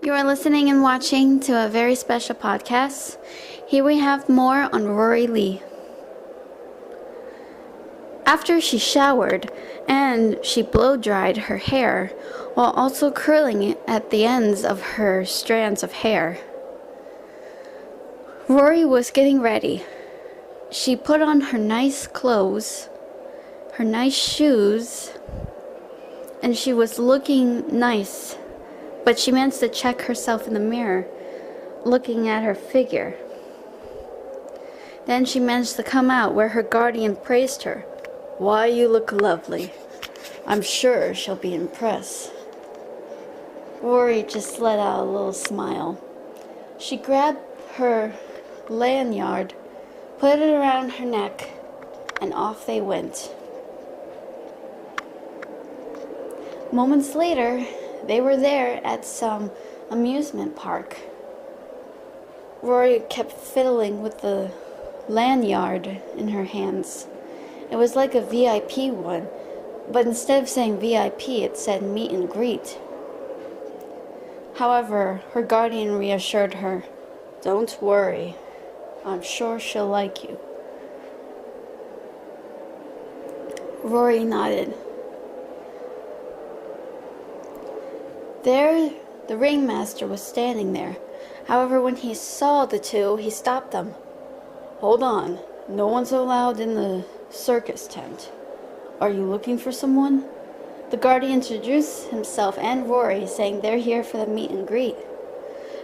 You are listening and watching to a very special podcast. Here we have more on Rory Leigh. After she showered and she blow-dried her hair while also curling it at the ends of her strands of hair, Rory was getting ready. She put on her nice clothes, her nice shoes, and she was looking nice. But she managed to check herself in the mirror, looking at her figure. Then she managed to come out where her guardian praised her. "Why, you look lovely. I'm sure she'll be impressed." Rory just let out a little smile. She grabbed her lanyard, put it around her neck, and off they went. Moments later, they were there at some amusement park. Rory kept fiddling with the lanyard in her hands. It was like a VIP one, but instead of saying VIP, it said meet and greet. However, her guardian reassured her, "Don't worry, I'm sure she'll like you." Rory nodded. There, the ringmaster was standing there. However, when he saw the two, he stopped them. "Hold on, no one's allowed in the circus tent. Are you looking for someone?" The guardian introduced himself and Rory, saying they're here for the meet and greet.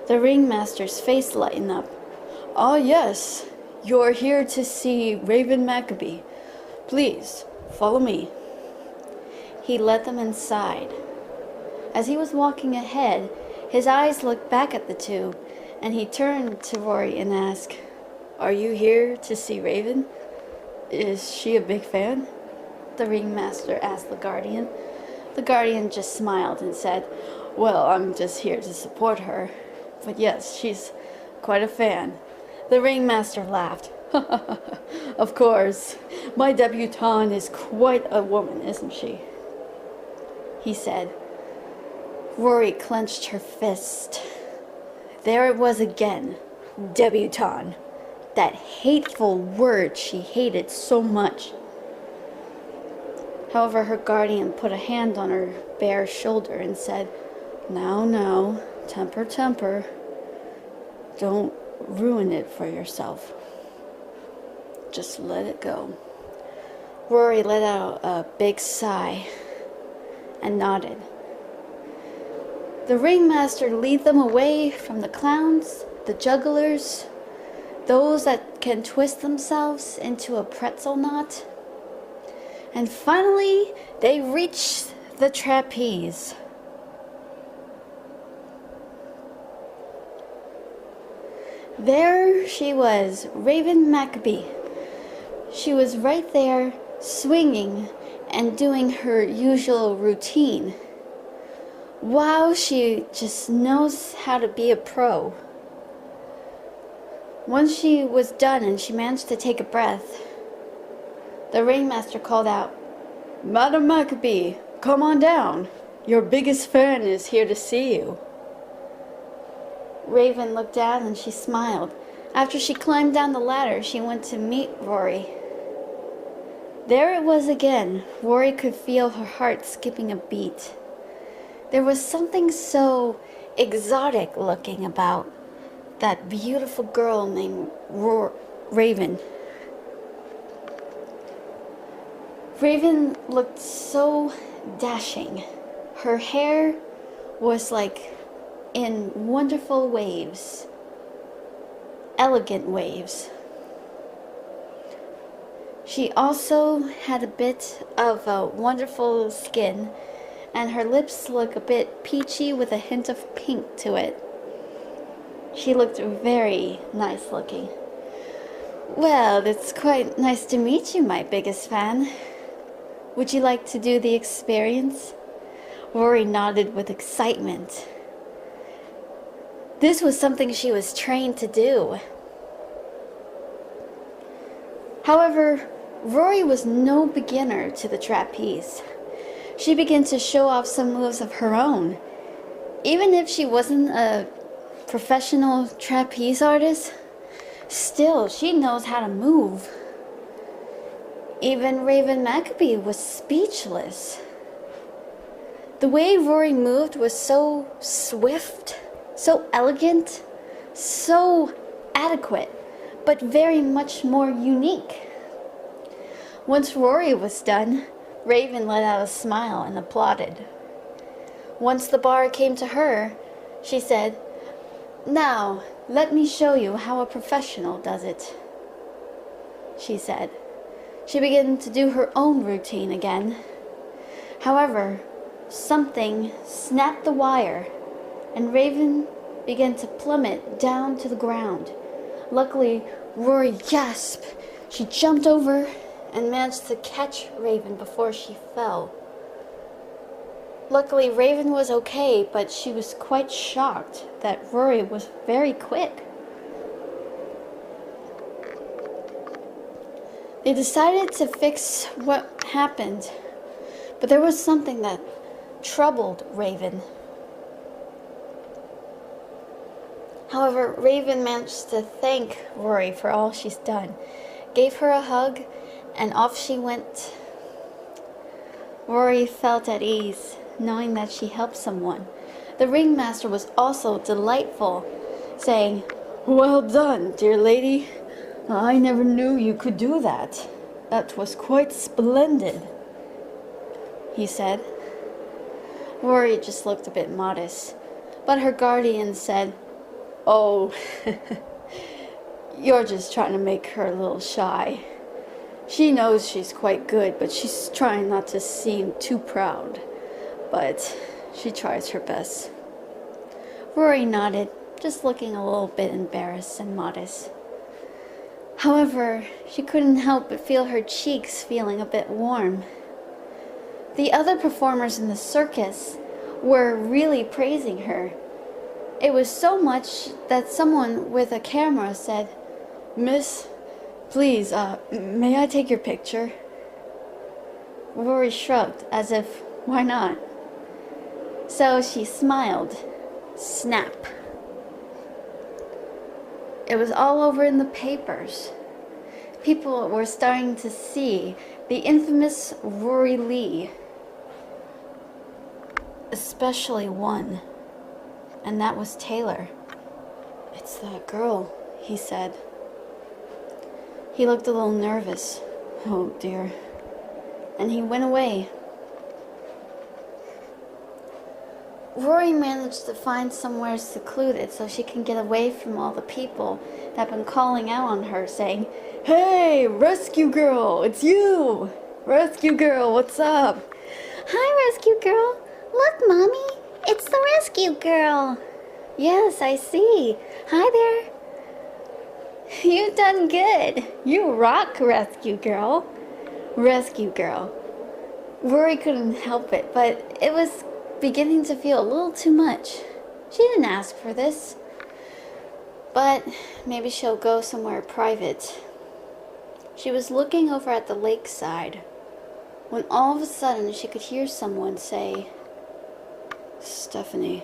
The ringmaster's face lightened up. "Ah, yes, you're here to see Raven Maccabee. Please, follow me." He led them inside. As he was walking ahead, his eyes looked back at the two, and he turned to Rory and asked, "Are you here to see Raven? Is she a big fan?" The ringmaster asked the guardian. The guardian just smiled and said, "Well, I'm just here to support her. But yes, she's quite a fan." The ringmaster laughed. "Of course, my debutante is quite a woman, isn't she?" he said. Rory clenched her fist. There it was again. Debutante. That hateful word she hated so much. However, her guardian put a hand on her bare shoulder and said, Now, temper, temper. Don't ruin it for yourself. Just let it go." Rory let out a big sigh and nodded. The ringmaster led them away from the clowns, the jugglers, those that can twist themselves into a pretzel knot. And finally, they reached the trapeze. There she was, Raven Maccabee. She was right there, swinging and doing her usual routine. Wow, she just knows how to be a pro. Once she was done and she managed to take a breath, the ringmaster called out, "Madam Maccabee, come on down. Your biggest fan is here to see you." Raven looked down and she smiled. After she climbed down the ladder, she went to meet Rory. There it was again. Rory could feel her heart skipping a beat. There was something so exotic looking about that beautiful girl named Raven. Raven looked so dashing. Her hair was like in wonderful waves, elegant waves. She also had a bit of a wonderful skin, and her lips look a bit peachy with a hint of pink to it. She looked very nice looking. "Well, it's quite nice to meet you, my biggest fan. Would you like to do the experience?" Rory nodded with excitement. This was something she was trained to do. However, Rory was no beginner to the trapeze. She began to show off some moves of her own. Even if she wasn't a professional trapeze artist, still, she knows how to move. Even Raven Maccabee was speechless. The way Rory moved was so swift, so elegant, so adequate, but very much more unique. Once Rory was done, Raven let out a smile and applauded. Once the bar came to her, she said, "Now, let me show you how a professional does it," she said. She began to do her own routine again. However, something snapped the wire, and Raven began to plummet down to the ground. Luckily, Rory gasped. She jumped over and managed to catch Raven before she fell. Luckily, Raven was okay, but she was quite shocked that Rory was very quick. They decided to fix what happened, but there was something that troubled Raven. However, Raven managed to thank Rory for all she's done, gave her a hug, and off she went. Rory felt at ease, knowing that she helped someone. The ringmaster was also delightful, saying, "Well done, dear lady. I never knew you could do that. That was quite splendid," he said. Rory just looked a bit modest, but her guardian said, "Oh, you're just trying to make her a little shy. She knows she's quite good, but she's trying not to seem too proud. But she tries her best." Rory nodded, just looking a little bit embarrassed and modest. However, she couldn't help but feel her cheeks feeling a bit warm. The other performers in the circus were really praising her. It was so much that someone with a camera said, "Miss, please, may I take your picture?" Rory shrugged, as if, why not? So she smiled. Snap. It was all over in the papers. People were starting to see the infamous Rory Leigh. Especially one. And that was Taylor. "It's that girl," he said. He looked a little nervous. Oh dear. And he went away. Rory managed to find somewhere secluded so she can get away from all the people that have been calling out on her, saying, "Hey, rescue girl, it's you! Rescue girl, what's up?" "Hi, rescue girl. Look, Mommy, it's the rescue girl." "Yes, I see. Hi there." "You've done good. You rock, rescue girl." Rescue girl. Rory couldn't help it, but it was beginning to feel a little too much. She didn't ask for this. But maybe she'll go somewhere private. She was looking over at the lakeside when all of a sudden she could hear someone say, "Stephanie."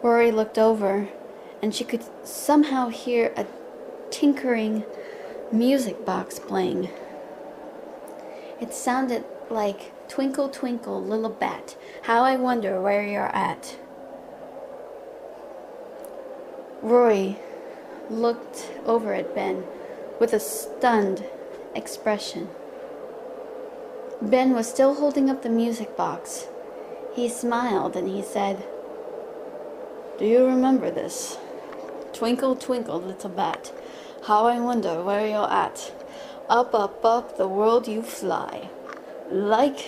Rory looked over and she could somehow hear a tinkering music box playing. It sounded like "Twinkle, Twinkle, Little Bat, How I Wonder Where You're At." Rory looked over at Ben with a stunned expression. Ben was still holding up the music box. He smiled and he said, "Do you remember this? Twinkle, twinkle, little bat, how I wonder where you're at. Up, up, up the world you fly, like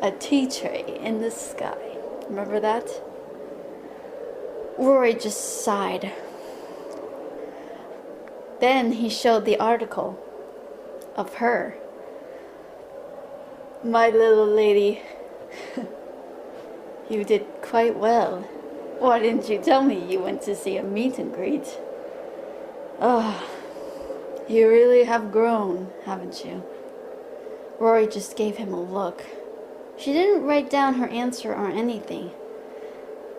a tea tray in the sky." Remember that? Rory just sighed. Then he showed the article of her. "My little lady, you did quite well. Why didn't you tell me you went to see a meet and greet? Oh, you really have grown, haven't you?" Rory just gave him a look. She didn't write down her answer or anything.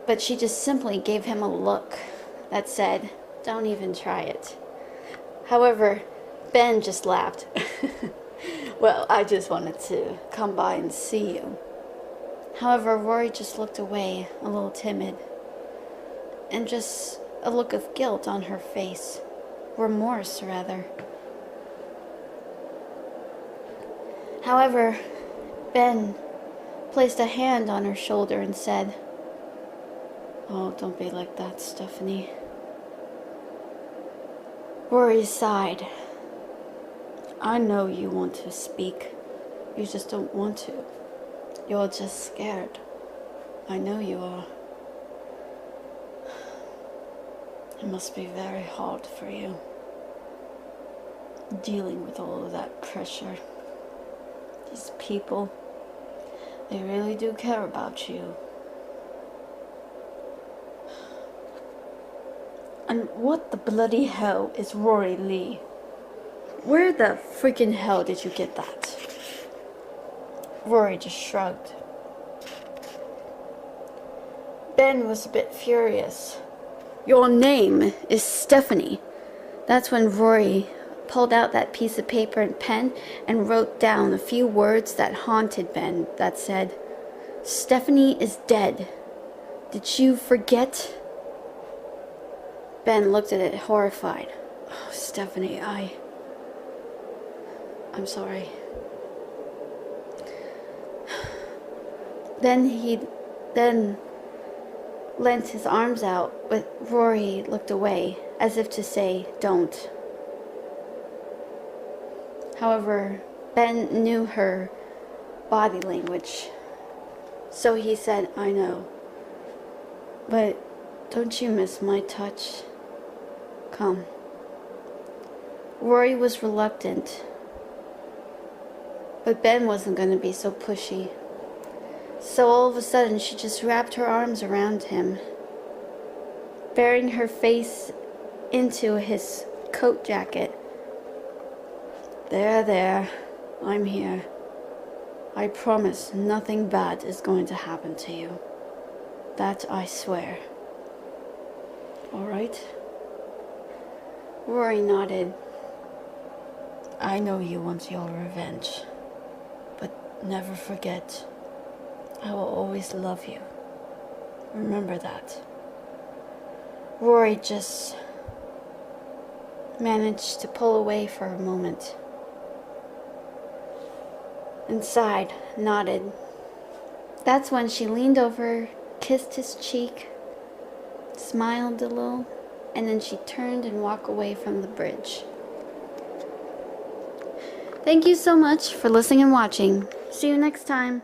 but she just simply gave him a look that said, "Don't even try it." However, Ben just laughed. "Well, I just wanted to come by and see you." However, Rory just looked away, a little timid, and just a look of guilt on her face. Remorse, rather. However, Ben placed a hand on her shoulder and said, "Oh, don't be like that, Stephanie." Rory sighed. "I know you want to speak. You just don't want to. You're just scared. I know you are. It must be very hard for you, dealing with all of that pressure. These people, they really do care about you. And what the bloody hell is Rory Leigh? Where the freaking hell did you get that?" Rory just shrugged. Ben was a bit furious. "Your name is Stephanie." That's when Rory pulled out that piece of paper and pen and wrote down a few words that haunted Ben that said, "Stephanie is dead. Did you forget?" Ben looked at it horrified. "Oh, Stephanie, I'm sorry." Then he lent his arms out, but Rory looked away, as if to say, "Don't." However, Ben knew her body language, so he said, "I know. But don't you miss my touch? Come." Rory was reluctant, but Ben wasn't going to be so pushy. So all of a sudden, she just wrapped her arms around him, burying her face into his coat jacket. There, I'm here. I promise nothing bad is going to happen to you. That I swear. All right?" Rory nodded. "I know you want your revenge, but never forget, I will always love you. Remember that." Rory just managed to pull away for a moment and sighed, nodded. That's when she leaned over, kissed his cheek, smiled a little, and then she turned and walked away from the bridge. Thank you so much for listening and watching. See you next time.